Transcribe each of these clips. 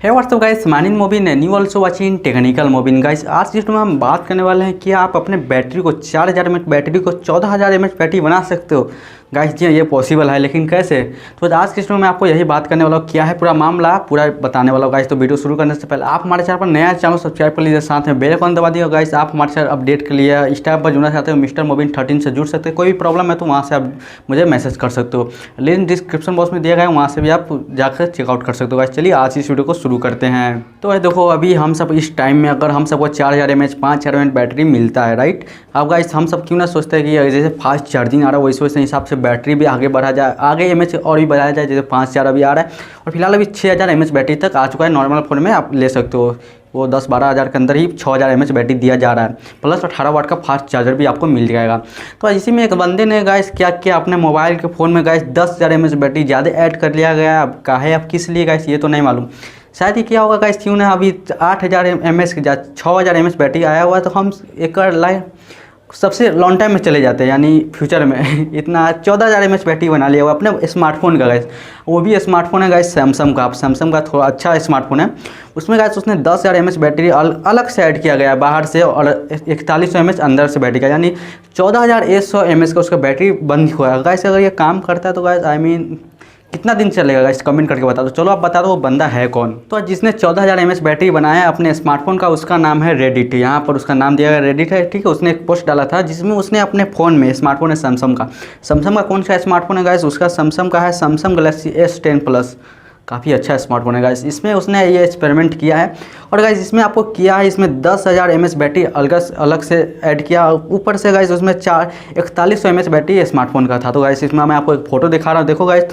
है what's up guys, मानिन मोबिन new also watching technical Mobin guys. आज की वीडियो में हम बात करने वाले हैं कि आप अपने बैटरी को 4000 mAh बैटरी को 14000 mAh बैटरी बना सकते हो। गाइस जी ये पॉसिबल है, लेकिन कैसे? तो आज की वीडियो में आपको यही बात करने वाला हूँ, क्या है पूरा मामला पूरा बताने वाला हूँ गाइस। तो वीडियो शुरू करने से पहले आप हमारे चैनल पर नया चैनल सब्सक्राइब कर लीजिए, साथ में बेल आइकन दबा दिया गाइस। आप हमारे चैनल अपडेट के लिए इंस्टाग्राम पर जुड़ना चाहते हो मिस्टर मोबिन 13 से जुड़ सकते हैं। कोई भी प्रॉब्लम है तो वहाँ से आप मुझे मैसेज कर सकते हो, लिंक डिस्क्रिप्शन बॉक्स में दिया गया है, वहाँ से भी आप जाकर चेकआउट कर सकते हो गाइस। चलिए आज इस वीडियो को शुरू करते हैं। तो भाई देखो, अभी हम सब इस टाइम में अगर हम सबको 4000 mAh 5000 mAh बैटरी मिलता है, राइट। अब गाइस हम सब क्यों ना सोचते हैं कि जैसे फास्ट चार्जिंग आ रहा है वैसे वैसे हिसाब से बैटरी भी आगे बढ़ा जाए, आगे mAh और भी बढ़ाया जाए। जैसे 5000 अभी आ रहा है और फिलहाल अभी 6000 mAh बैटरी तक आ चुका है। नॉर्मल फ़ोन में आप ले सकते हो, वो 10-12 हज़ार के अंदर ही 6000 mAh बैटरी दिया जा रहा है, प्लस 18 वाट का फास्ट चार्जर भी आपको मिल जाएगा। तो इसी में एक बंदे ने गाइस क्या किया, अपने मोबाइल के फ़ोन में गाइस 10000 mAh बैटरी ज़्यादा ऐड कर लिया गया। अब काहे, अब किस लिए गाइस ये तो नहीं मालूम। शायद ये क्या होगा गाइस, क्यों ना अभी 8000 mAh के 6000 mAh बैटरी आया हुआ है, तो हम एक लाइफ सबसे लॉन्ग टाइम में चले जाते हैं, यानी फ्यूचर में इतना 14000 mAh बैटरी बना लिया हुआ अपने स्मार्टफोन का गाइस। वो भी स्मार्टफोन है गाइस सैमसंग का। सैमसंग का थोड़ा अच्छा स्मार्टफोन है, उसमें गाइस उसने 10000 mAh बैटरी अलग से ऐड किया गया है बाहर से, और 4100 mAh अंदर से बैटरी का, यानी 14100 mAh का उसका बैटरी बंद हुआ है गाइस। अगर ये काम करता है तो गाइस आई मीन कितना दिन चलेगा गाइस, कमेंट करके बता दो। चलो आप बता दो वो बंदा है कौन। तो जिसने 14000 mAh बैटरी बनाया है अपने स्मार्टफोन का, उसका नाम है रेडिट। यहाँ पर उसका नाम दिया गया रेडिट है, ठीक है। उसने एक पोस्ट डाला था जिसमें उसने अपने फ़ोन में, स्मार्टफोन है सैमसंग का कौन सा स्मार्टफोन है गाइस, उसका सैमसंग का है सैमसंग गैलेक्सी S10 प्लस। काफ़ी अच्छा स्मार्टफोन है गाइस। इसमें उसने ये एक्सपेरिमेंट किया है, और गाइस इसमें आपको किया है, इसमें 10000 mAh बैटरी अलग से ऐड किया। ऊपर से गाइस उसमें 4100 mAh बैटरी स्मार्टफोन का था। तो गाइस इसमें मैं आपको एक फ़ोटो दिखा रहा हूँ, देखो गाइस।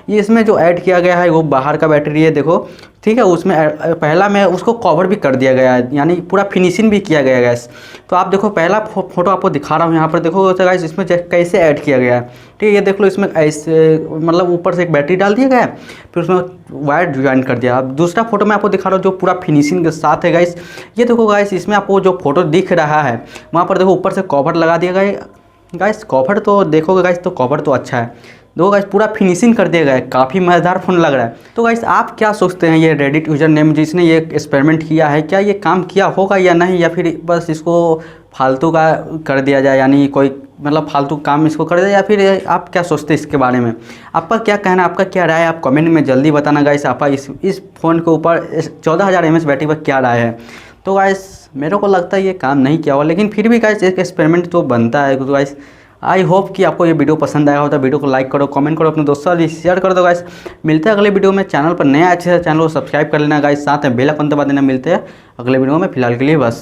ये इसमें जो ऐड किया गया है वो बाहर का बैटरी है, देखो, ठीक है। उसमें पहला में उसको कवर भी कर दिया गया है, यानी पूरा फिनिशिंग भी किया गया है गाइस। तो आप देखो, पहला फोटो आपको दिखा रहा हूँ यहाँ पर, देखो गाइस इसमें कैसे ऐड किया गया है, ठीक है। ये देख लो, इसमें ऐसे मतलब ऊपर से एक बैटरी डाल दिया गया है, फिर उसमें वायर ज्वाइन कर दिया। अब दूसरा फोटो मैं आपको दिखा रहा हूँ जो पूरा फिनिशिंग के साथ है गाइस। ये देखो गाइस, इसमें आपको जो फोटो दिख रहा है वहाँ पर देखो ऊपर से कवर लगा दिया गया है गाइस। कवर तो देखोगे गाइस, तो कवर तो अच्छा है, देखो गाइस पूरा फिनिशिंग कर दिया गया है, काफ़ी मज़ेदार फ़ोन लग रहा है। तो गाइस आप क्या सोचते हैं, ये रेडिट यूजर नेम जिसने ये एक्सपेरिमेंट किया है, क्या ये काम किया होगा या नहीं, या फिर बस इसको फालतू का कर दिया जाए, यानी कोई मतलब फालतू काम इसको कर दिया, या फिर आप क्या सोचते हैं इसके बारे में? आपका क्या कहना, आपका क्या राय है, आप कमेंट में जल्दी बताना गाइस। आपका इस फ़ोन के ऊपर 14000 mAh बैटरी पर क्या राय है? तो गाइस मेरे को लगता है ये काम नहीं किया होगा, लेकिन फिर भी गाइस एक एक्सपेरिमेंट तो बनता है। तो गाइस आई होप कि आपको ये वीडियो पसंद आया हो, तो वीडियो को लाइक करो, कमेंट करो, अपने दोस्तों से शेयर कर दो गाइस। मिलते हैं अगले वीडियो में। चैनल पर नया अच्छे से चैनल को सब्सक्राइब कर लेना गाइस, साथ में बेल आइकन दबा देना। मिलते हैं अगले वीडियो में, फिलहाल के लिए बस।